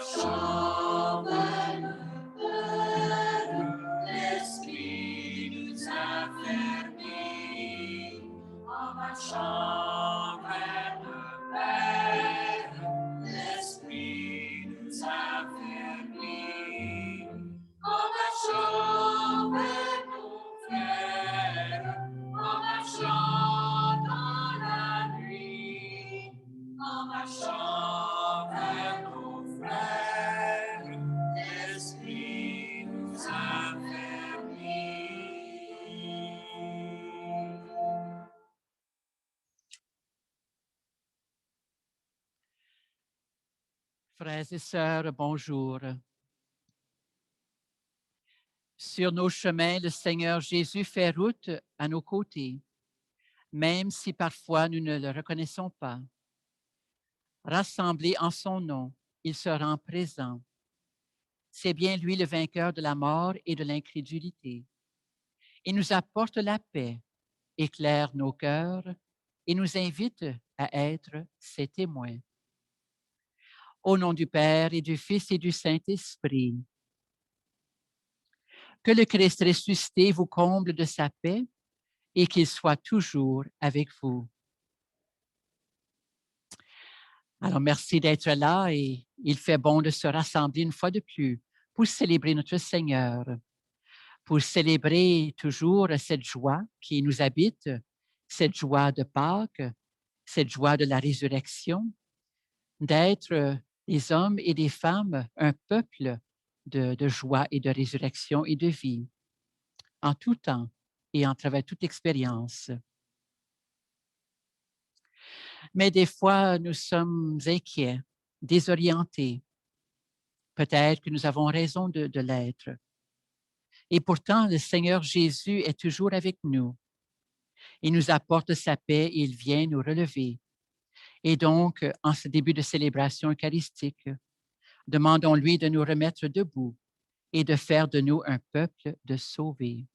chambre, l'esprit nous a fermés. En ma chambre, l'esprit nous a fermés. En ma chambre, mon frère, en marchant dans la nuit, en marchant vers nos frères, l'esprit nous a fermés. Frères et sœurs, bonjour. Sur nos chemins, le Seigneur Jésus fait route à nos côtés, même si parfois nous ne le reconnaissons pas. Rassemblés en son nom, il se rend présent. C'est bien lui le vainqueur de la mort et de l'incrédulité. Il nous apporte la paix, éclaire nos cœurs et nous invite à être ses témoins. Au nom du Père et du Fils et du Saint-Esprit, que le Christ ressuscité vous comble de sa paix et qu'il soit toujours avec vous. Alors, merci d'être là et il fait bon de se rassembler une fois de plus pour célébrer notre Seigneur, pour célébrer toujours cette joie qui nous habite, cette joie de Pâques, cette joie de la résurrection, d'être des hommes et des femmes, un peuple de joie et de résurrection et de vie, en tout temps et en travers toute expérience. Mais des fois, nous sommes inquiets, désorientés. Peut-être que nous avons raison de l'être. Et pourtant, le Seigneur Jésus est toujours avec nous. Il nous apporte sa paix et il vient nous relever. Et donc, en ce début de célébration eucharistique, demandons-lui de nous remettre debout et de faire de nous un peuple de sauvés.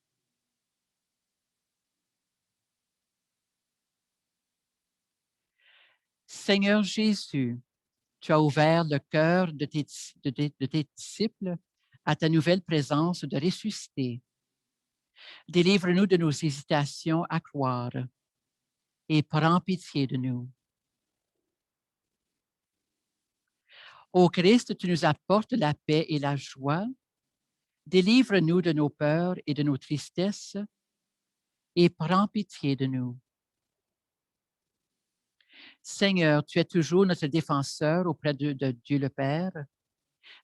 Seigneur Jésus, tu as ouvert le cœur de tes disciples à ta nouvelle présence de ressuscité. Délivre-nous de nos hésitations à croire et prends pitié de nous. Ô Christ, tu nous apportes la paix et la joie. Délivre-nous de nos peurs et de nos tristesses et prends pitié de nous. Seigneur, tu es toujours notre défenseur auprès de Dieu le Père.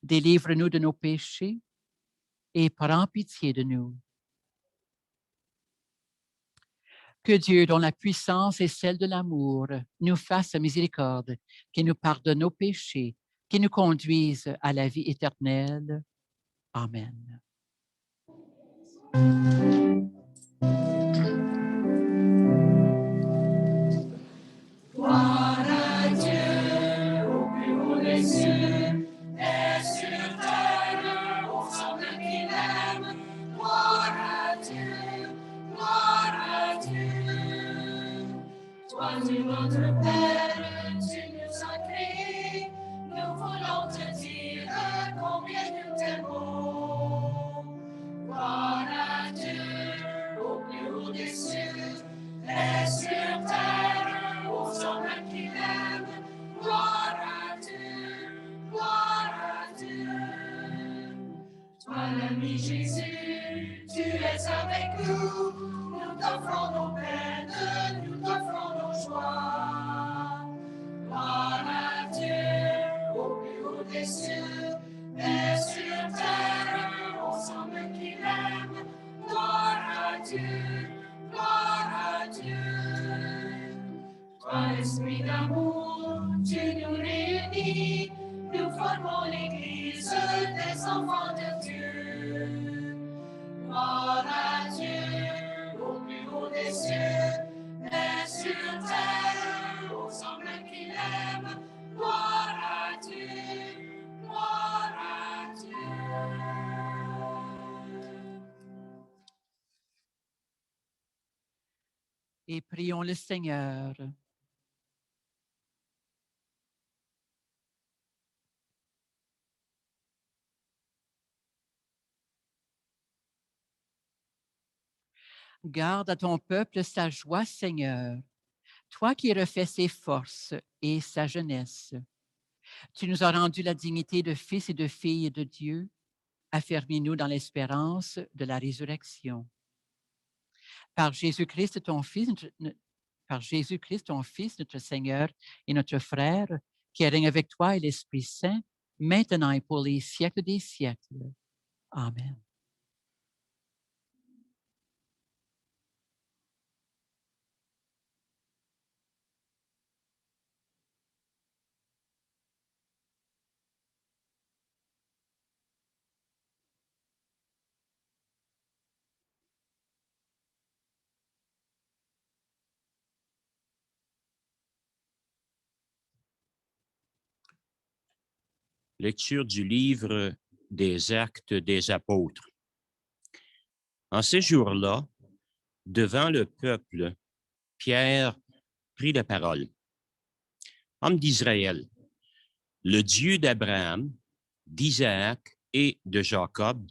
Délivre-nous de nos péchés et prends pitié de nous. Que Dieu, dont la puissance est celle de l'amour, nous fasse miséricorde, qu'il nous pardonne nos péchés, qu'il nous conduise à la vie éternelle. Amen. Gloire à Dieu au plus haut des cieux, et sur terre aux hommes qu'il aime. Gloire à Dieu, gloire à Dieu. Toi, tu notre Père, tu nous as créés, nous voulons te dire combien nous t'aimons. Gloire à Dieu au plus haut des cieux, et sur terre aux hommes qu'il aime. Gloire à Dieu, gloire à Dieu. Toi, l'ami Jésus, tu es avec nous. Nous t'offrons nos peines, nous t'offrons nos joies. Gloire à Dieu au plus haut des cieux, et sur terre aux hommes qu'il aime. Gloire à Dieu, gloire à Dieu. Toi, esprit d'amour, tu nous réunis, nous formons l'Église des enfants de Dieu. Gloire à Dieu au plus haut des cieux, et sur terre aux hommes qu'il aime. Gloire à Dieu, gloire à Dieu. Et prions le Seigneur. Garde à ton peuple sa joie, Seigneur, toi qui refais ses forces et sa jeunesse. Tu nous as rendu la dignité de fils et de filles de Dieu. Affermis-nous dans l'espérance de la résurrection. Par Jésus-Christ, par Jésus-Christ, ton Fils, notre Seigneur et notre Frère, qui règne avec toi et l'Esprit Saint, maintenant et pour les siècles des siècles. Amen. Lecture du livre des Actes des Apôtres. En ces jours-là, devant le peuple, Pierre prit la parole. Homme d'Israël, le Dieu d'Abraham, d'Isaac et de Jacob,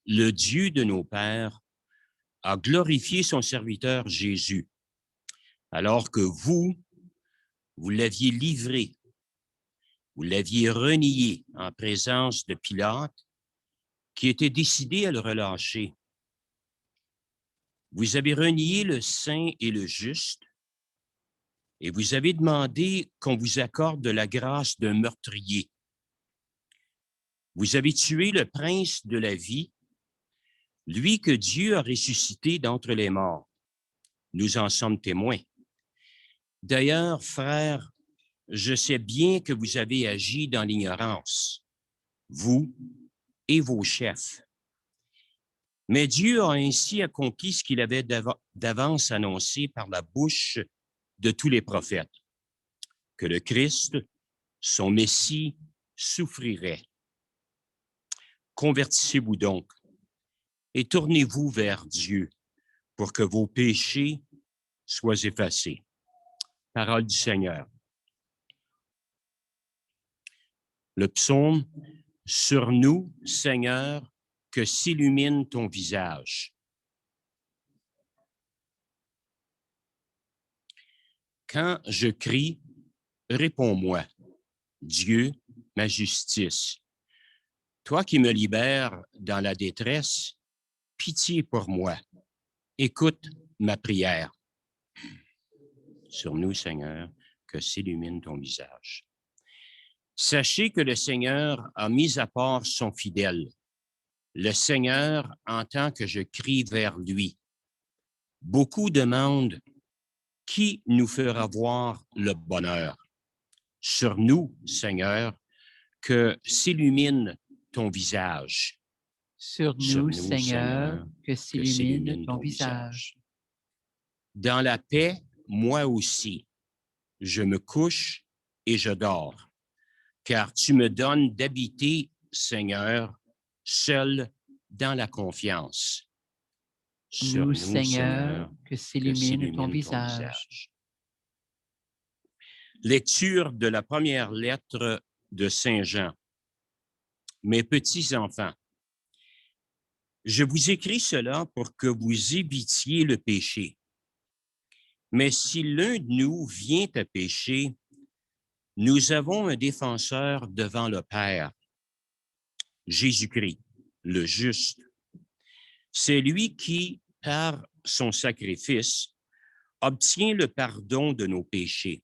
le Dieu de nos pères, a glorifié son serviteur Jésus, alors que vous l'aviez livré, vous l'aviez renié en présence de Pilate, qui était décidé à le relâcher. Vous avez renié le saint et le juste, et vous avez demandé qu'on vous accorde la grâce d'un meurtrier. Vous avez tué le prince de la vie, lui que Dieu a ressuscité d'entre les morts. Nous en sommes témoins. D'ailleurs, frères, je sais bien que vous avez agi dans l'ignorance, vous et vos chefs. Mais Dieu a ainsi accompli ce qu'il avait d'avance annoncé par la bouche de tous les prophètes, que le Christ, son Messie, souffrirait. Convertissez-vous donc et tournez-vous vers Dieu pour que vos péchés soient effacés. Parole du Seigneur. Le psaume « Sur nous, Seigneur, que s'illumine ton visage ». Quand je crie, réponds-moi, Dieu, ma justice. Toi qui me libères dans la détresse, pitié pour moi. Écoute ma prière. Sur nous, Seigneur, que s'illumine ton visage. Sachez que le Seigneur a mis à part son fidèle. Le Seigneur entend que je crie vers lui. Beaucoup demandent qui nous fera voir le bonheur. Sur nous, Seigneur, que s'illumine ton visage. Sur nous, Seigneur, que s'illumine ton visage. Dans la paix, moi aussi, je me couche et je dors, car tu me donnes d'habiter, Seigneur, seul dans la confiance. Sur nous, Seigneur, que s'illumine ton visage. Lecture de la première lettre de Saint Jean. Mes petits enfants, je vous écris cela pour que vous évitiez le péché. Mais si l'un de nous vient à pécher, nous avons un défenseur devant le Père, Jésus-Christ, le juste. C'est lui qui, par son sacrifice, obtient le pardon de nos péchés,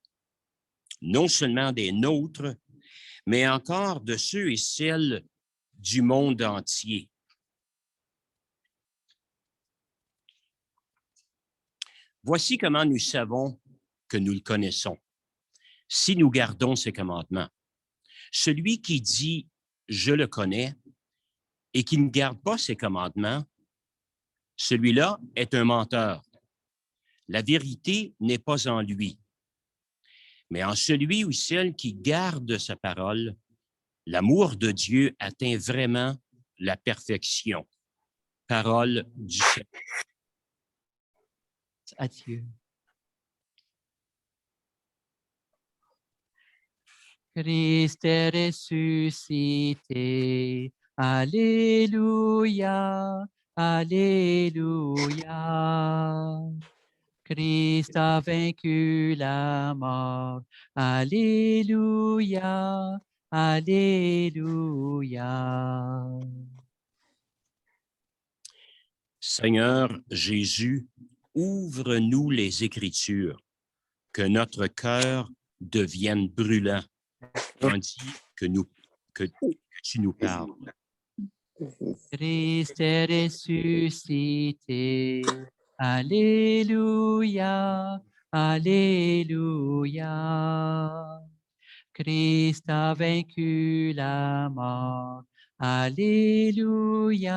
non seulement des nôtres, mais encore de ceux et celles du monde entier. Voici comment nous savons que nous le connaissons, si nous gardons ses commandements. Celui qui dit « je le connais » et qui ne garde pas ses commandements, celui-là est un menteur. La vérité n'est pas en lui. Mais en celui ou celle qui garde sa parole, l'amour de Dieu atteint vraiment la perfection. Parole du Seigneur. À Dieu. Christ est ressuscité. Alléluia. Alléluia. Christ a vaincu la mort. Alléluia. Alléluia. Seigneur Jésus, ouvre-nous les Écritures, que notre cœur devienne brûlant, tandis que tu nous parles. Christ est ressuscité. Alléluia. Alléluia. Christ a vaincu la mort. Alléluia.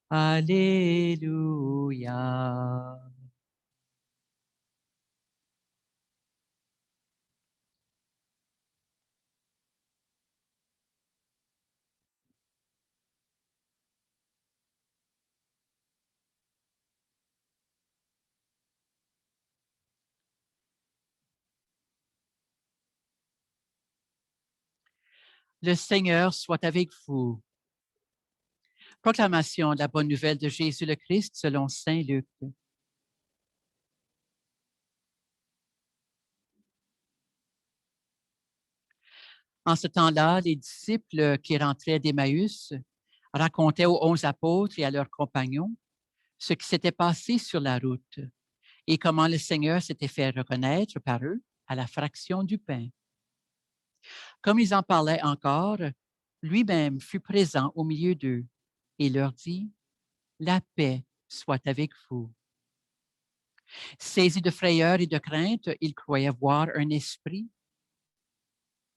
Alléluia. Le Seigneur soit avec vous. Proclamation de la bonne nouvelle de Jésus le Christ selon saint Luc. En ce temps-là, les disciples qui rentraient d'Emmaüs racontaient aux 11 apôtres et à leurs compagnons ce qui s'était passé sur la route et comment le Seigneur s'était fait reconnaître par eux à la fraction du pain. Comme ils en parlaient encore, lui-même fut présent au milieu d'eux et leur dit, « La paix soit avec vous. » Saisis de frayeur et de crainte, ils croyaient voir un esprit.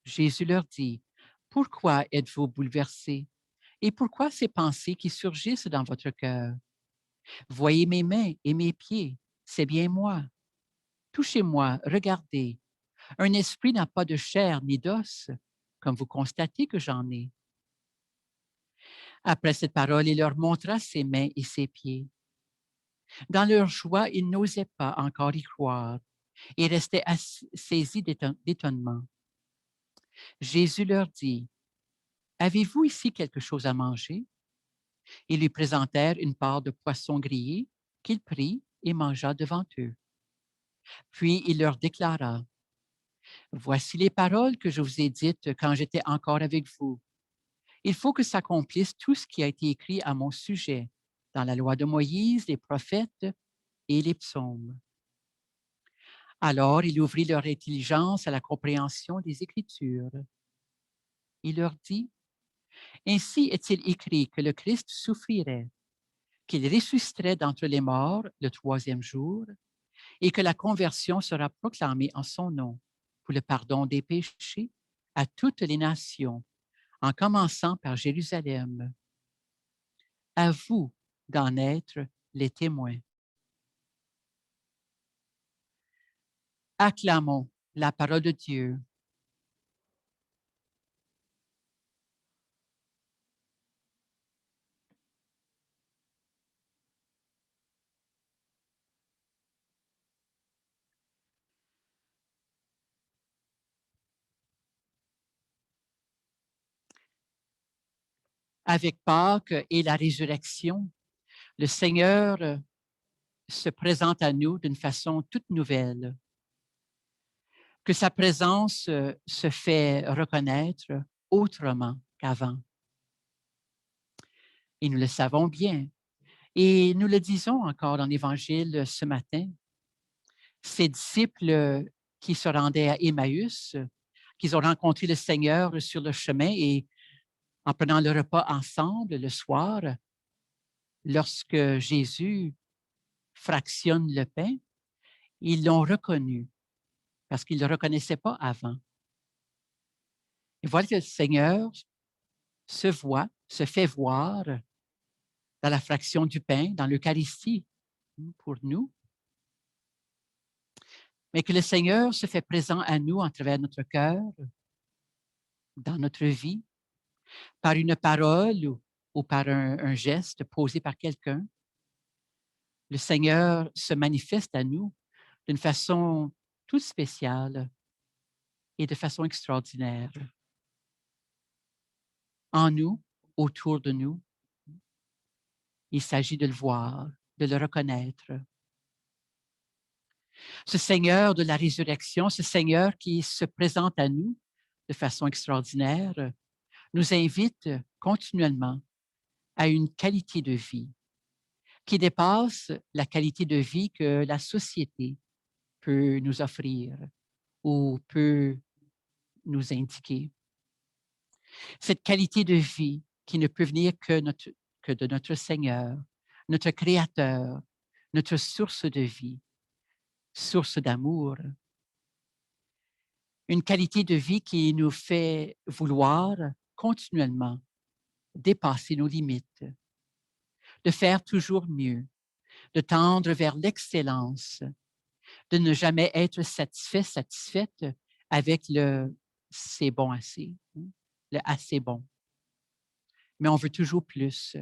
Jésus leur dit, « Pourquoi êtes-vous bouleversés? Et pourquoi ces pensées qui surgissent dans votre cœur? Voyez mes mains et mes pieds, c'est bien moi. Touchez-moi, regardez. Un esprit n'a pas de chair ni d'os, comme vous constatez que j'en ai. » Après cette parole, il leur montra ses mains et ses pieds. Dans leur joie, ils n'osaient pas encore y croire et restaient saisis d'étonnement. Jésus leur dit, « Avez-vous ici quelque chose à manger? » Ils lui présentèrent une part de poisson grillé qu'il prit et mangea devant eux. Puis il leur déclara, « Voici les paroles que je vous ai dites quand j'étais encore avec vous. Il faut que s'accomplisse tout ce qui a été écrit à mon sujet dans la loi de Moïse, les prophètes et les psaumes. » Alors il ouvrit leur intelligence à la compréhension des Écritures. Il leur dit, « Ainsi est-il écrit que le Christ souffrirait, qu'il ressusciterait d'entre les morts le 3e jour, et que la conversion sera proclamée en son nom pour le pardon des péchés à toutes les nations, en commençant par Jérusalem. À vous d'en être les témoins. » Acclamons la parole de Dieu. Avec Pâques et la résurrection, le Seigneur se présente à nous d'une façon toute nouvelle. Que sa présence se fait reconnaître autrement qu'avant. Et nous le savons bien. Et nous le disons encore dans l'Évangile ce matin. Ces disciples qui se rendaient à Emmaüs, qu'ils ont rencontré le Seigneur sur le chemin et en prenant le repas ensemble le soir, lorsque Jésus fractionne le pain, ils l'ont reconnu parce qu'ils ne le reconnaissaient pas avant. Et voilà que le Seigneur se fait voir dans la fraction du pain, dans l'Eucharistie pour nous, mais que le Seigneur se fait présent à nous en travers notre cœur, dans notre vie, par une parole ou par un geste posé par quelqu'un. Le Seigneur se manifeste à nous d'une façon toute spéciale et de façon extraordinaire. En nous, autour de nous. Il s'agit de le voir, de le reconnaître. Ce Seigneur de la résurrection, ce Seigneur qui se présente à nous de façon extraordinaire, nous invite continuellement à une qualité de vie qui dépasse la qualité de vie que la société peut nous offrir ou peut nous indiquer. Cette qualité de vie qui ne peut venir que de notre Seigneur, notre Créateur, notre source de vie, source d'amour. Une qualité de vie qui nous fait vouloir continuellement dépasser nos limites, de faire toujours mieux, de tendre vers l'excellence, de ne jamais être satisfaite avec le c'est bon assez, le assez bon. Mais on veut toujours plus.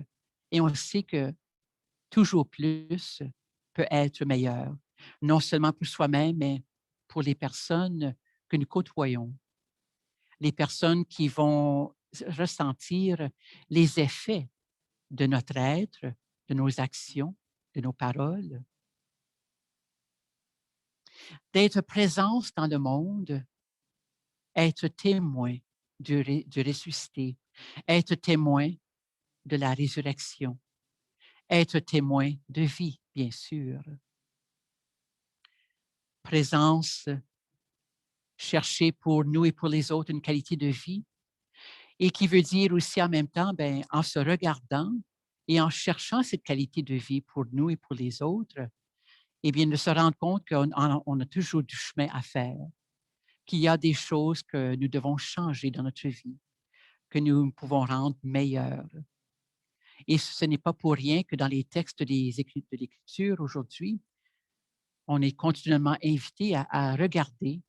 Et on sait que toujours plus peut être meilleur, non seulement pour soi-même, mais pour les personnes que nous côtoyons, les personnes qui vont ressentir les effets de notre être, de nos actions, de nos paroles. D'être présence dans le monde, être témoin du ressuscité, être témoin de la résurrection, être témoin de vie, bien sûr. Présence, chercher pour nous et pour les autres une qualité de vie et qui veut dire aussi en même temps, ben, en se regardant et en cherchant cette qualité de vie pour nous et pour les autres, eh bien, de se rendre compte qu'on a toujours du chemin à faire, qu'il y a des choses que nous devons changer dans notre vie, que nous pouvons rendre meilleures. Et ce n'est pas pour rien que dans les textes de l'Écriture aujourd'hui, on est continuellement invité à regarder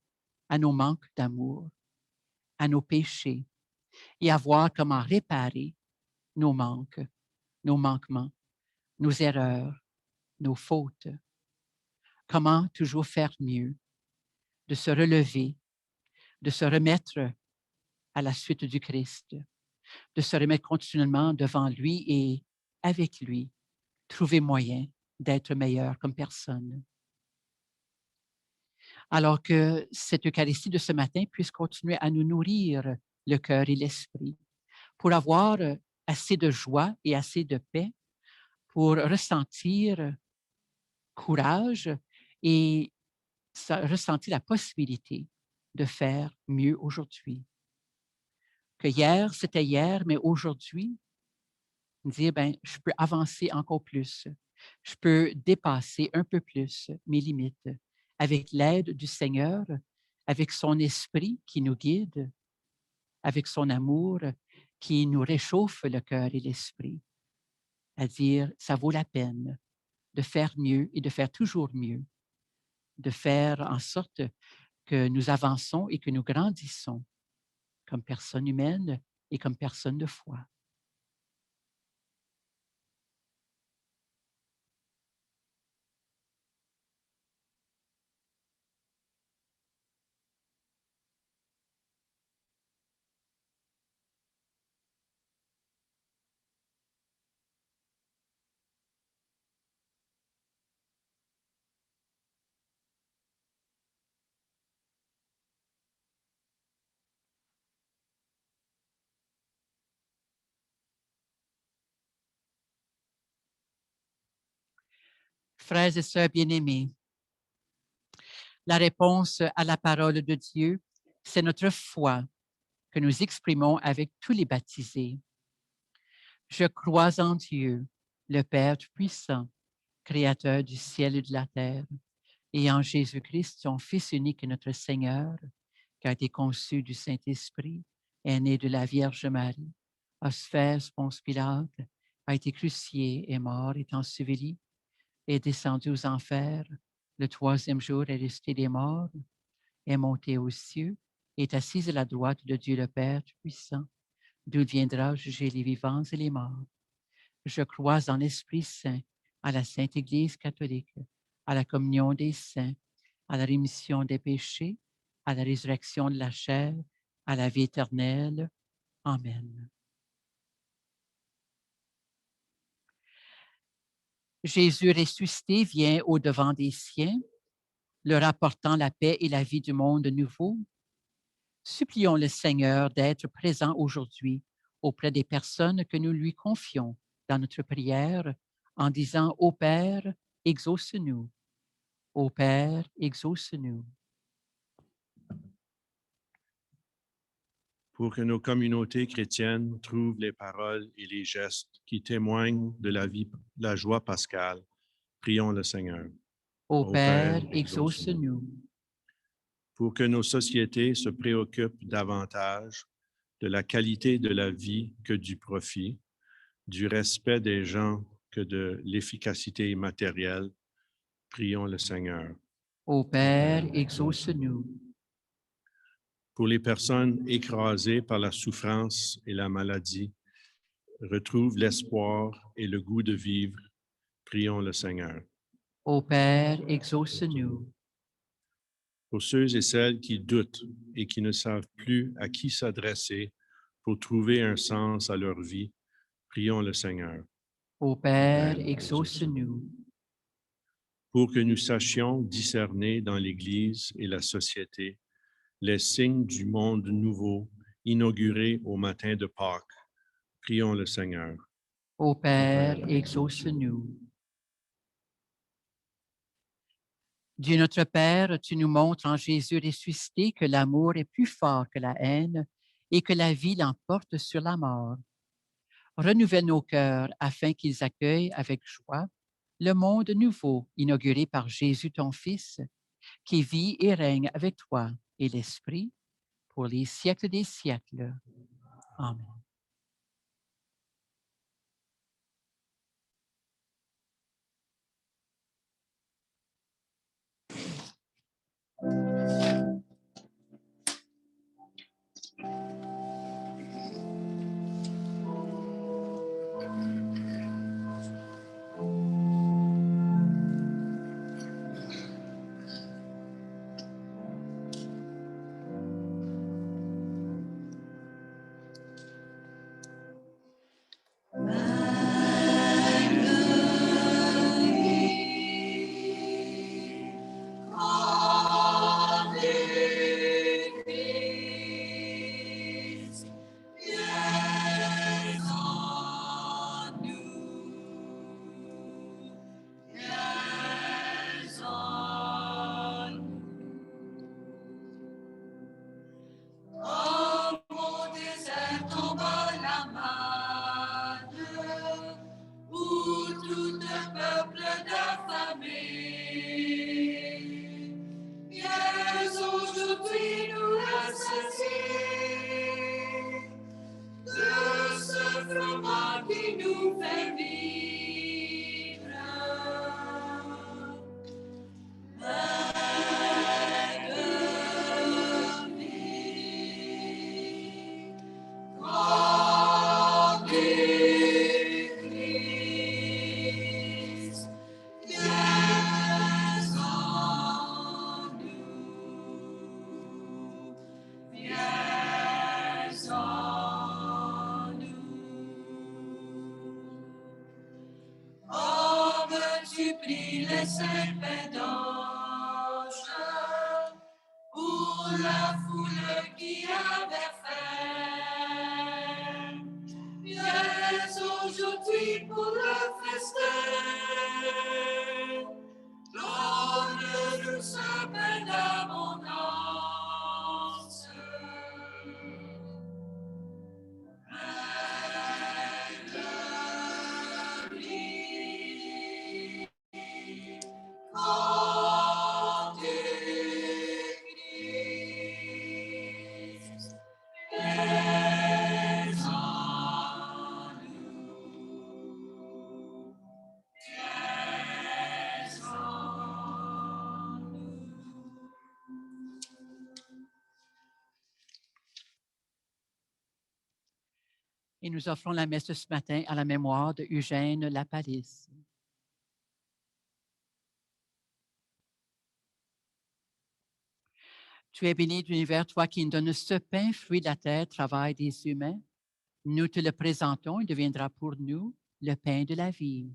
à nos manques d'amour, à nos péchés et à voir comment réparer nos manques, nos manquements, nos erreurs, nos fautes. Comment toujours faire mieux, de se relever, de se remettre à la suite du Christ, de se remettre continuellement devant lui et avec lui, trouver moyen d'être meilleur comme personne. Alors que cette Eucharistie de ce matin puisse continuer à nous nourrir le cœur et l'esprit pour avoir assez de joie et assez de paix pour ressentir courage et ressentir la possibilité de faire mieux aujourd'hui. Que hier, c'était hier, mais aujourd'hui, dire, ben, je peux avancer encore plus. Je peux dépasser un peu plus mes limites avec l'aide du Seigneur, avec son esprit qui nous guide, avec son amour qui nous réchauffe le cœur et l'esprit. À dire, ça vaut la peine de faire mieux et de faire toujours mieux, de faire en sorte que nous avançons et que nous grandissons comme personnes humaines et comme personnes de foi. Frères et sœurs bien-aimés, la réponse à la parole de Dieu, c'est notre foi que nous exprimons avec tous les baptisés. Je crois en Dieu, le Père Tout-Puissant, Créateur du ciel et de la terre, et en Jésus-Christ, son Fils unique et notre Seigneur, qui a été conçu du Saint-Esprit, est né de la Vierge Marie, a souffert Ponce Pilate, a été crucifié, est mort, est enseveli, est descendu aux enfers, le troisième jour est resté des morts, est monté aux cieux, est assis à la droite de Dieu le Père Tout-Puissant, d'où il viendra juger les vivants et les morts. Je crois en l'Esprit Saint, à la Sainte Église catholique, à la communion des saints, à la rémission des péchés, à la résurrection de la chair, à la vie éternelle. Amen. Jésus ressuscité vient au-devant des siens, leur apportant la paix et la vie du monde nouveau. Supplions le Seigneur d'être présent aujourd'hui auprès des personnes que nous lui confions dans notre prière en disant « Ô Père, exauce-nous. Ô Père, exauce-nous. » Pour que nos communautés chrétiennes trouvent les paroles et les gestes qui témoignent de la joie pascale, prions le Seigneur. Ô Ô Père, Père, exauce-nous. Pour que nos sociétés se préoccupent davantage de la qualité de la vie que du profit, du respect des gens que de l'efficacité matérielle, prions le Seigneur. Ô Père, exauce-nous. Pour les personnes écrasées par la souffrance et la maladie, retrouvent l'espoir et le goût de vivre, prions le Seigneur. Ô Père, exauce-nous. Pour ceux et celles qui doutent et qui ne savent plus à qui s'adresser pour trouver un sens à leur vie, prions le Seigneur. Ô Père, exauce-nous. Pour que nous sachions discerner dans l'Église et la société les signes du monde nouveau inauguré au matin de Pâques, prions le Seigneur. Ô Père, exauce-nous. Dieu notre Père, tu nous montres en Jésus ressuscité que l'amour est plus fort que la haine et que la vie l'emporte sur la mort. Renouvelle nos cœurs afin qu'ils accueillent avec joie le monde nouveau inauguré par Jésus ton Fils, qui vit et règne avec toi et l'Esprit pour les siècles des siècles. Amen. Et nous offrons la messe de ce matin à la mémoire de Eugène Lapalisse. Tu es béni de l'univers, toi qui nous donnes ce pain, fruit de la terre, travail des humains. Nous te le présentons, il deviendra pour nous le pain de la vie.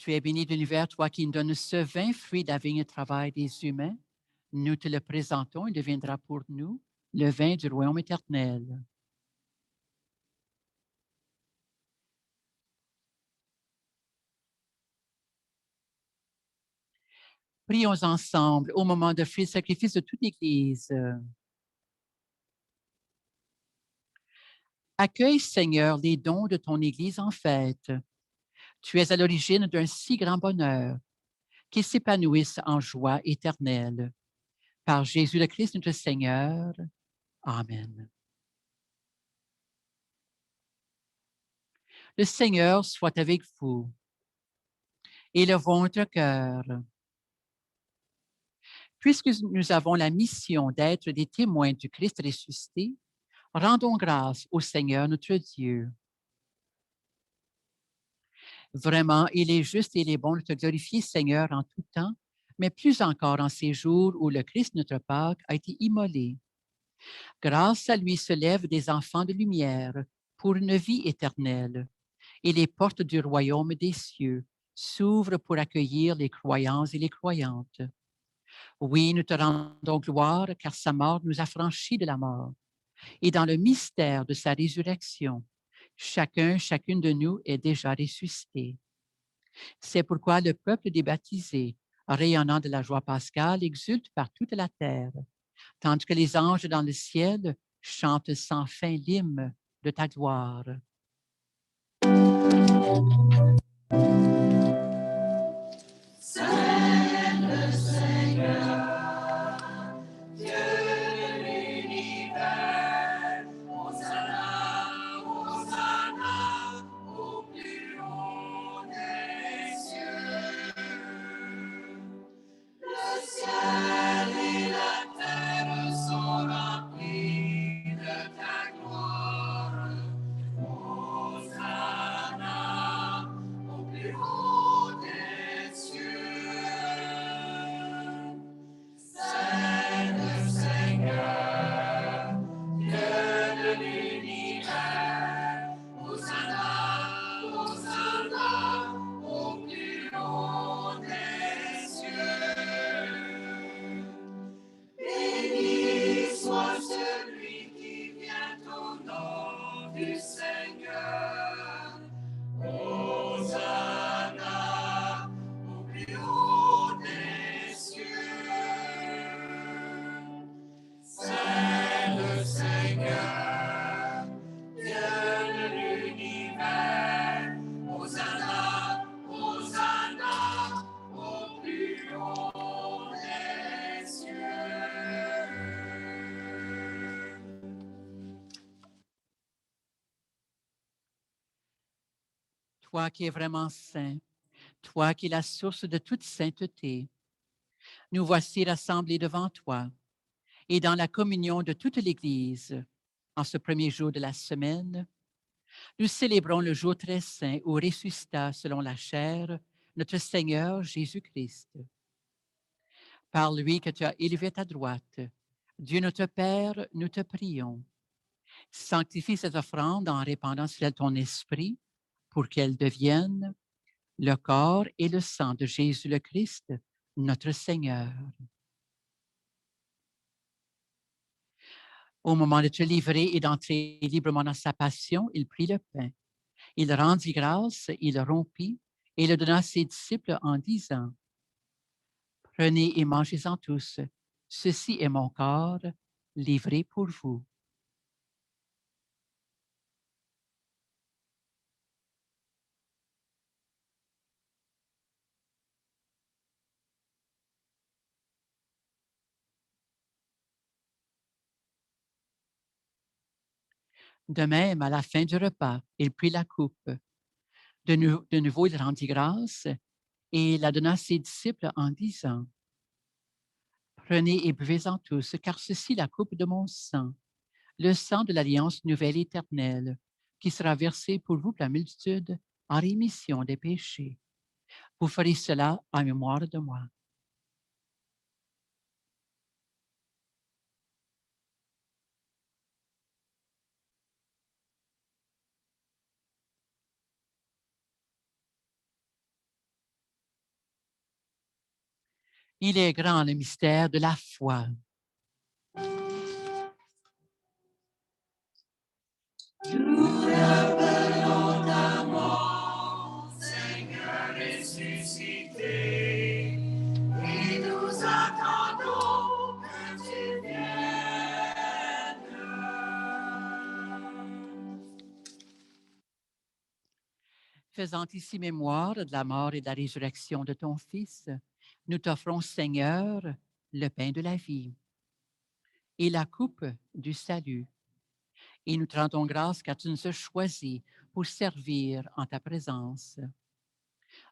Tu es béni de l'univers, toi qui nous donnes ce vain fruit de la vigne et travail des humains. Nous te le présentons, il deviendra pour nous le vin du royaume éternel. Prions ensemble au moment d'offrir le sacrifice de toute l'Église. Accueille, Seigneur, les dons de ton Église en fête. Tu es à l'origine d'un si grand bonheur qu'ils s'épanouissent en joie éternelle. Par Jésus le Christ, notre Seigneur. Amen. Le Seigneur soit avec vous. Élevons notre cœur. Puisque nous avons la mission d'être des témoins du Christ ressuscité, rendons grâce au Seigneur notre Dieu. Vraiment, il est juste et il est bon de te glorifier, Seigneur, en tout temps, mais plus encore en ces jours où le Christ, notre Pâque, a été immolé. Grâce à lui se lèvent des enfants de lumière pour une vie éternelle, et les portes du royaume des cieux s'ouvrent pour accueillir les croyants et les croyantes. Oui, nous te rendons gloire, car sa mort nous a franchis de la mort. Et dans le mystère de sa résurrection, chacune de nous est déjà ressuscité. C'est pourquoi le peuple des baptisés, rayonnant de la joie pascale, exulte par toute la terre, tandis que les anges dans le ciel chantent sans fin l'hymne de ta gloire. C'est le Seigneur, Dieu de l'univers. Hosanna, Hosanna, au plus haut des cieux. Le ciel et la terre sont remplis de ta gloire. Hosanna, au plus haut des cieux. C'est le Seigneur, Dieu de l'univers. Hosanna, Hosanna, au plus haut des cieux. Béni soit celui qui vient au nom du Seigneur. Hosanna, au plus haut des cieux. C'est le Seigneur, Dieu de l'univers. Hosanna, Hosanna, au plus haut des cieux. Toi qui es vraiment saint, toi qui es la source de toute sainteté, nous voici rassemblés devant toi et dans la communion de toute l'Église. En ce premier jour de la semaine, nous célébrons le jour très saint où ressuscita selon la chair notre Seigneur Jésus-Christ. Par lui que tu as élevé à ta droite, Dieu notre Père, nous te prions. Sanctifie cette offrande en répandant sur elle ton esprit pour qu'elle devienne le corps et le sang de Jésus le Christ, notre Seigneur. Au moment de te livrer et d'entrer librement dans sa passion, il prit le pain. Il rendit grâce, il le rompit et le donna à ses disciples en disant, « Prenez et mangez-en tous. Ceci est mon corps livré pour vous. » De même, à la fin du repas, il prit la coupe. De nouveau, il rendit grâce et la donna à ses disciples en disant, « Prenez et buvez-en tous, car ceci est la coupe de mon sang, le sang de l'alliance nouvelle éternelle, qui sera versé pour vous, pour la multitude, en rémission des péchés. Vous ferez cela en mémoire de moi. » Il est grand le mystère de la foi. Nous appelons ta mort, Seigneur ressuscité, et nous attendons que tu viennes. Faisant ici mémoire de la mort et de la résurrection de ton Fils, nous t'offrons, Seigneur, le pain de la vie et la coupe du salut. Et nous te rendons grâce car tu nous as choisis pour servir en ta présence.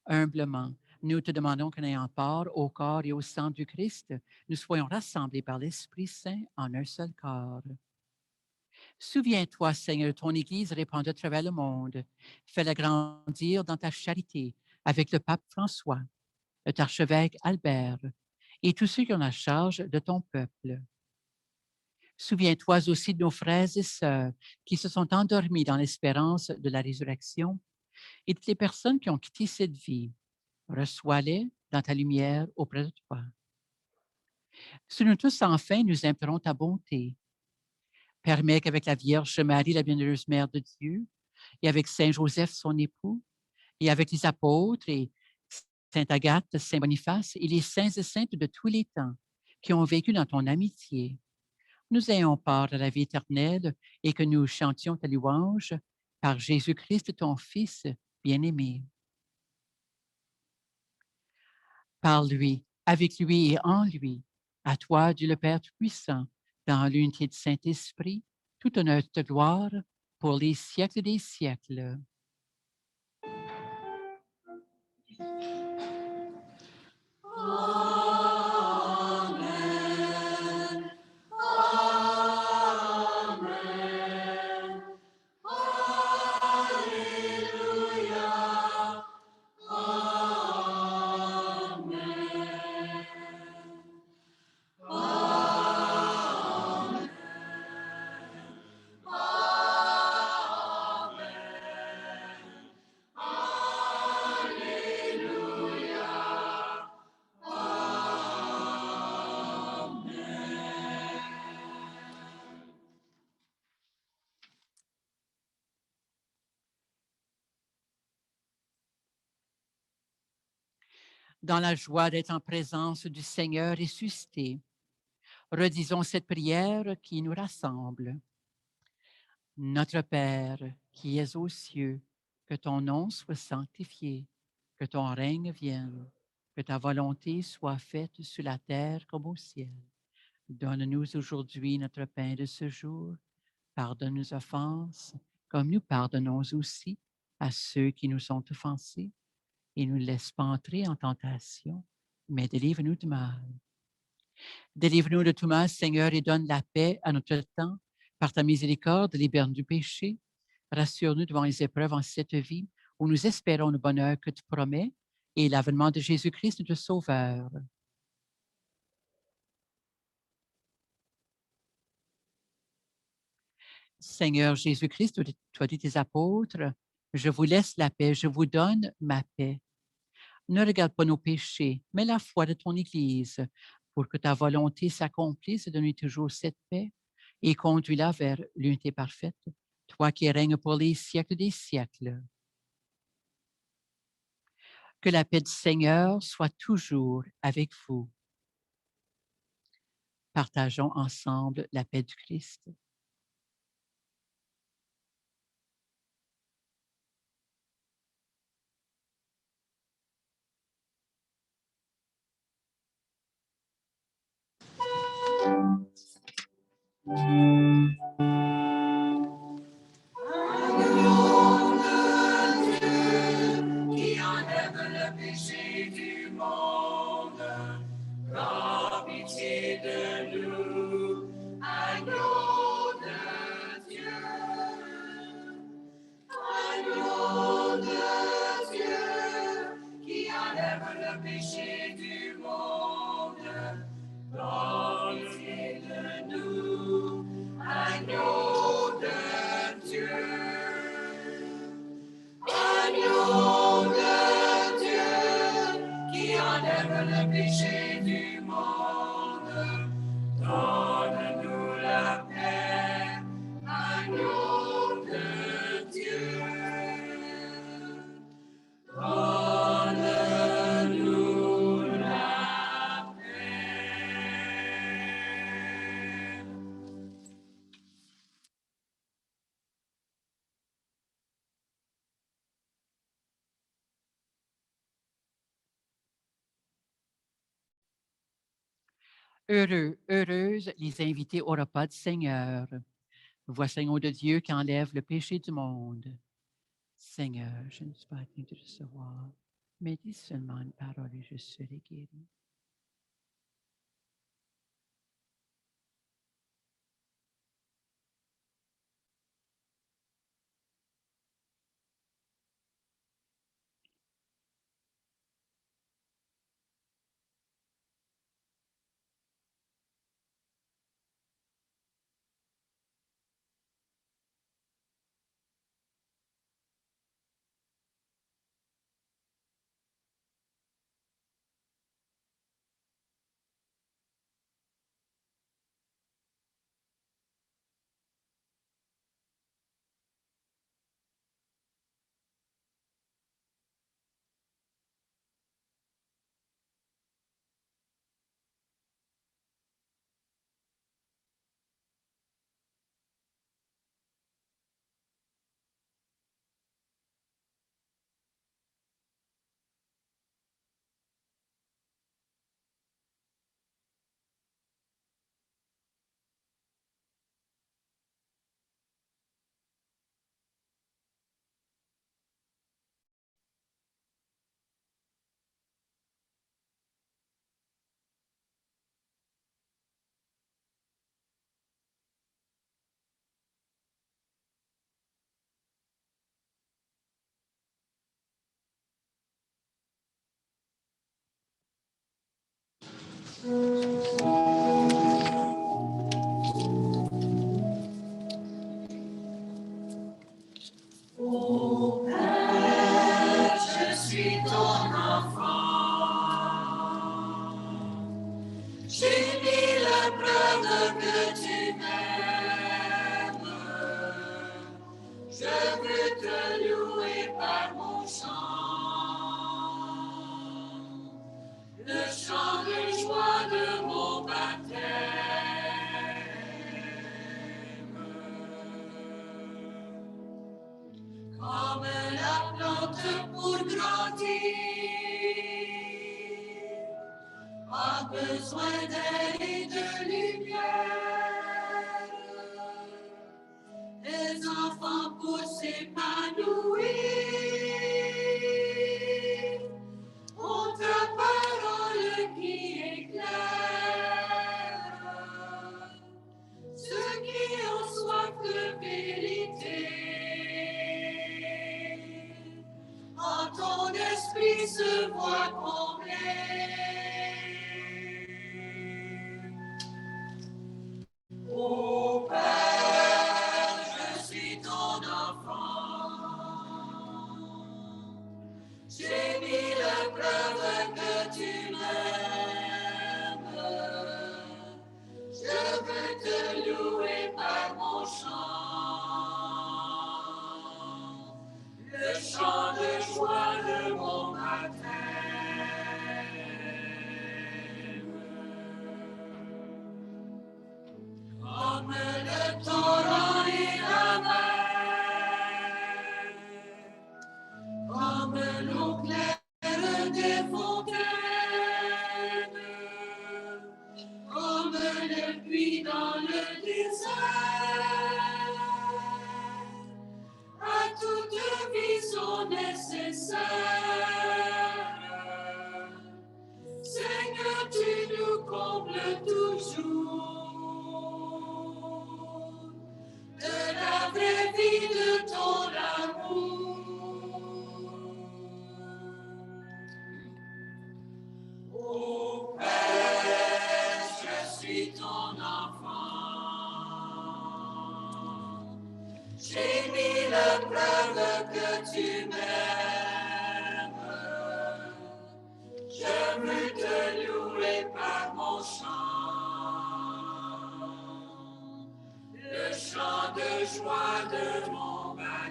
Humblement, nous te demandons qu'en ayant part au corps et au sang du Christ, nous soyons rassemblés par l'Esprit Saint en un seul corps. Souviens-toi, Seigneur, de ton Église répandue à travers le monde. Fais-la grandir dans ta charité avec le pape François, le archevêque Albert et tous ceux qui ont la charge de ton peuple. Souviens-toi aussi de nos frères et sœurs qui se sont endormis dans l'espérance de la résurrection et de toutes les personnes qui ont quitté cette vie. Reçois-les dans ta lumière auprès de toi. Sur nous tous, enfin, nous implorons ta bonté. Permets qu'avec la Vierge Marie, la bienheureuse Mère de Dieu, et avec Saint Joseph, son époux, et avec les apôtres et Sainte Agathe, Saint Boniface et les saints et saintes de tous les temps qui ont vécu dans ton amitié, nous ayons part à la vie éternelle et que nous chantions ta louange par Jésus-Christ, ton Fils bien-aimé. Par lui, avec lui et en lui, à toi, Dieu le Père Tout-Puissant, dans l'unité du Saint-Esprit, toute honneur et gloire pour les siècles des siècles. Amen. Amen. Alléluia. Amen. Amen. Dans la joie d'être en présence du Seigneur ressuscité, redisons cette prière qui nous rassemble. Notre Père, qui es aux cieux, que ton nom soit sanctifié, que ton règne vienne, que ta volonté soit faite sur la terre comme au ciel. Donne-nous aujourd'hui notre pain de ce jour. Pardonne nos offenses, comme nous pardonnons aussi à ceux qui nous sont offensés. Et ne nous laisse pas entrer en tentation, mais délivre-nous du mal. Délivre-nous de tout mal, Seigneur, et donne la paix à notre temps. Par ta miséricorde, libère-nous du péché. Rassure-nous devant les épreuves en cette vie, où nous espérons le bonheur que tu promets et l'avènement de Jésus-Christ, notre Sauveur. Seigneur Jésus-Christ, tu as dit tes apôtres, je vous laisse la paix, je vous donne ma paix. Ne regarde pas nos péchés, mais la foi de ton Église, pour que ta volonté s'accomplisse et donne toujours cette paix et conduis-la vers l'unité parfaite, toi qui règnes pour les siècles des siècles. Que la paix du Seigneur soit toujours avec vous. Partageons ensemble la paix du Christ. Qui enlève le péché du monde, prends pitié de nous, agneau de Dieu. Agneau de Dieu, qui enlève le péché du monde, prends pitié de nous, agneau de Dieu. Agneau de Dieu, qui enlèves le péché du monde, donne-nous la paix, agneau de Dieu. Donne-nous la paix. Heureux, heureuses les invités au repas du Seigneur. Voici Seigneur de Dieu qui enlève le péché du monde. Seigneur, je ne suis pas digne de recevoir, mais dis seulement une parole et je serai guéri. Ô Père, je suis ton enfant. J'ai mis la preuve que tu m'aimes. Je veux te louer par mon chant. Le chant de joie de mon baptême. Comme la plante pour grandir a besoin d'air et de lumière. Les enfants pour s'épanouir ont ta parole qui éclaire. Ceux qui ont soif de vérité, en ton esprit se voient comblés. Ô Père, je suis ton enfant. J'ai mis la preuve que tu m'aimes. Je veux te louer par mon chant. Le chant de joie de mon baptême. Comme le torrent et la mer, comme l'eau claire des fontaines, comme le puits dans le désert. À toute vie sont nécessaires. Seigneur, tu nous combles toujours de la vraie vie de ton amour. Ô Père, je suis ton enfant. J'ai mis la preuve que tu m'aimes. Je joie de mon baptême.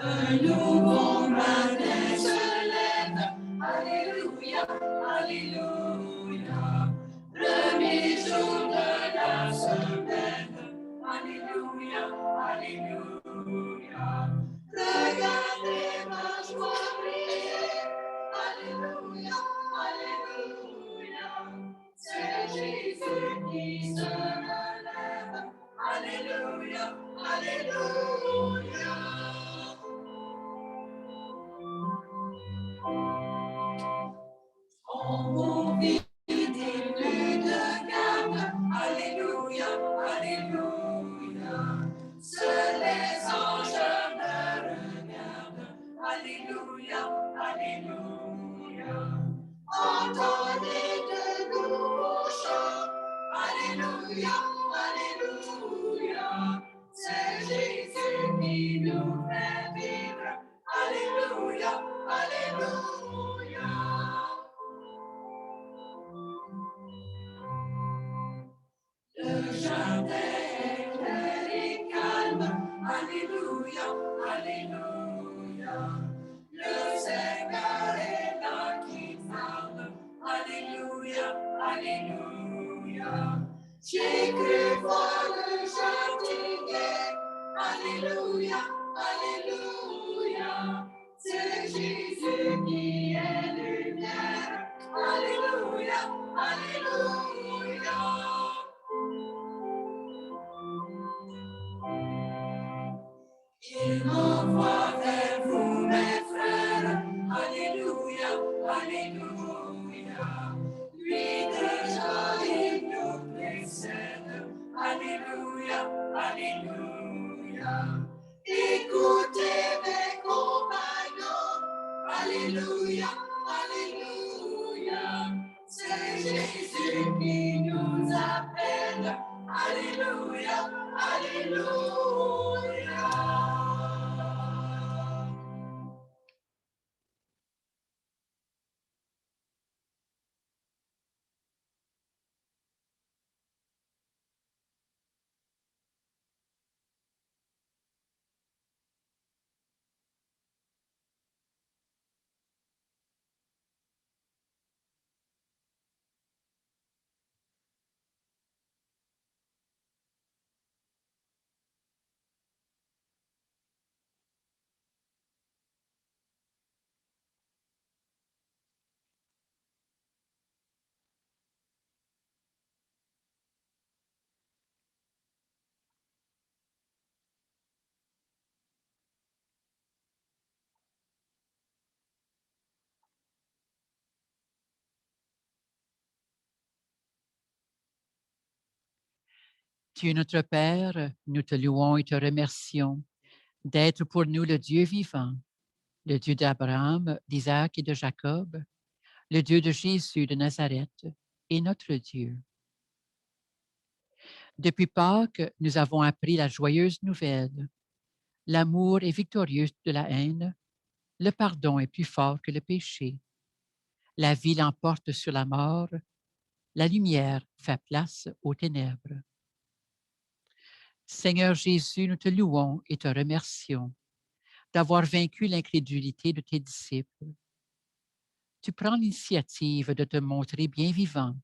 Un nouveau matin se lève, Alléluia, Alléluia. Premier jour de la semaine, Alléluia, Alléluia. Regardez ma joie briller, Alléluia, Alléluia. C'est Jésus qui se relève, Alléluia, Alléluia. On vit plus de garde, Alléluia, Alléluia. Seuls les anges me regardent, Alléluia, Alléluia. Entendez de nouveaux chants, Alléluia, Alléluia. C'est Jésus qui nous fait vivre, Alléluia, Alléluia. Le jardin est clair et calme, Alléluia, Alléluia. Le Seigneur est là qui parle, Alléluia, Alléluia. J'ai cru voir le jardinier, Alléluia, Alléluia. C'est Jésus qui est lumière, Alléluia, Alléluia. Il m'envoie vers vous, mes frères, Alléluia, Alléluia. Lui déjà il nous précède, Alléluia, Alléluia. Écoutez mes compagnons, Alléluia, Alléluia. C'est Jésus qui nous appelle, Alléluia, Alléluia. Dieu notre Père, nous te louons et te remercions d'être pour nous le Dieu vivant, le Dieu d'Abraham, d'Isaac et de Jacob, le Dieu de Jésus de Nazareth et notre Dieu. Depuis Pâques, nous avons appris la joyeuse nouvelle. L'amour est victorieux de la haine, le pardon est plus fort que le péché. La vie l'emporte sur la mort, la lumière fait place aux ténèbres. Seigneur Jésus, nous te louons et te remercions d'avoir vaincu l'incrédulité de tes disciples. Tu prends l'initiative de te montrer bien vivant.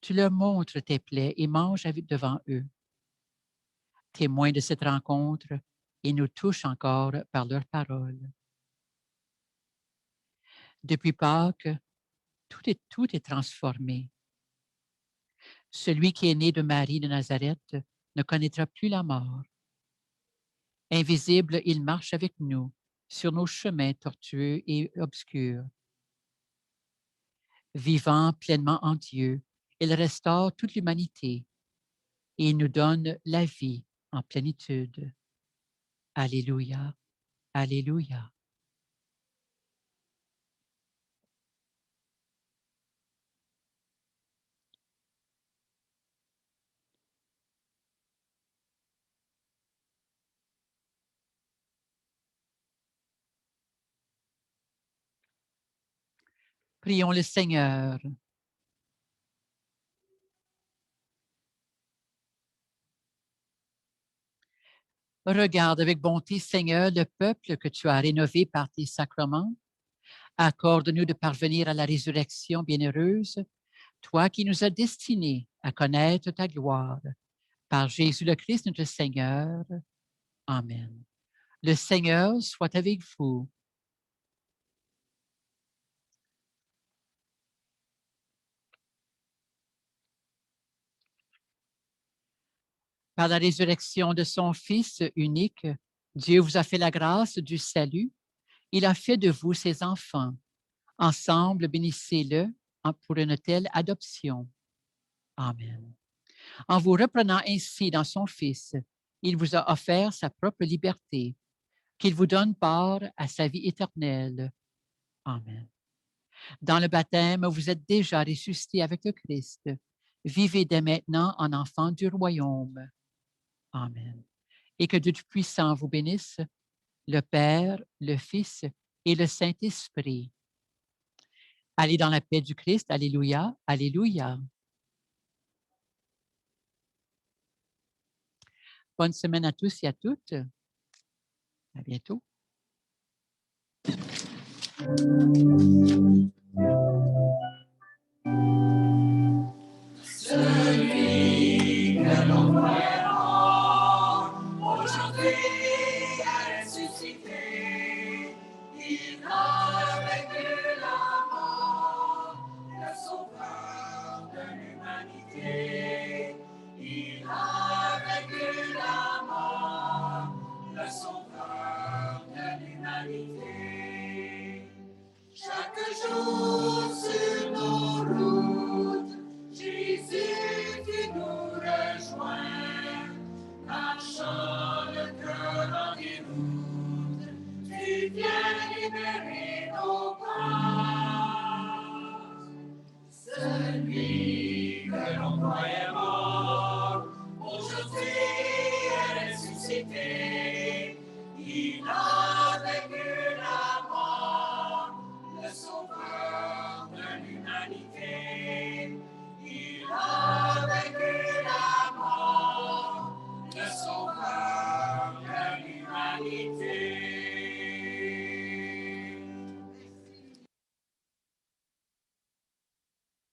Tu leur montres tes plaies et manges devant eux. Témoins de cette rencontre, et nous touchent encore par leurs paroles. Depuis Pâques, tout est transformé. Celui qui est né de Marie de Nazareth ne connaîtra plus la mort. Invisible, il marche avec nous sur nos chemins tortueux et obscurs. Vivant pleinement en Dieu, il restaure toute l'humanité et il nous donne la vie en plénitude. Alléluia, Alléluia. Prions le Seigneur. Regarde avec bonté, Seigneur, le peuple que tu as rénové par tes sacrements. Accorde-nous de parvenir à la résurrection bienheureuse, toi qui nous as destinés à connaître ta gloire. Par Jésus le Christ, notre Seigneur. Amen. Le Seigneur soit avec vous. Par la résurrection de son Fils unique, Dieu vous a fait la grâce du salut. Il a fait de vous ses enfants. Ensemble, bénissez-le pour une telle adoption. Amen. En vous reprenant ainsi dans son Fils, il vous a offert sa propre liberté, qu'il vous donne part à sa vie éternelle. Amen. Dans le baptême, vous êtes déjà ressuscités avec le Christ. Vivez dès maintenant en enfants du royaume. Amen. Et que Dieu Tout-Puissant vous bénisse, le Père, le Fils et le Saint-Esprit. Allez dans la paix du Christ. Alléluia. Alléluia. Bonne semaine à tous et à toutes. À bientôt. Celui que l'on croyait mort, aujourd'hui est ressuscité. Il a vaincu la mort, le sauveur de l'humanité. Il a vaincu la mort, le sauveur de l'humanité. Chaque jour sur nos routes, Jésus, tu nous rejoins, marchant le cœur en déroute, tu viens libérer nos pas. Celui que l'on croyait mort, aujourd'hui est ressuscité. Il a vaincu la mort, le sauveur de l'humanité. Il a vaincu la mort, le sauveur de l'humanité.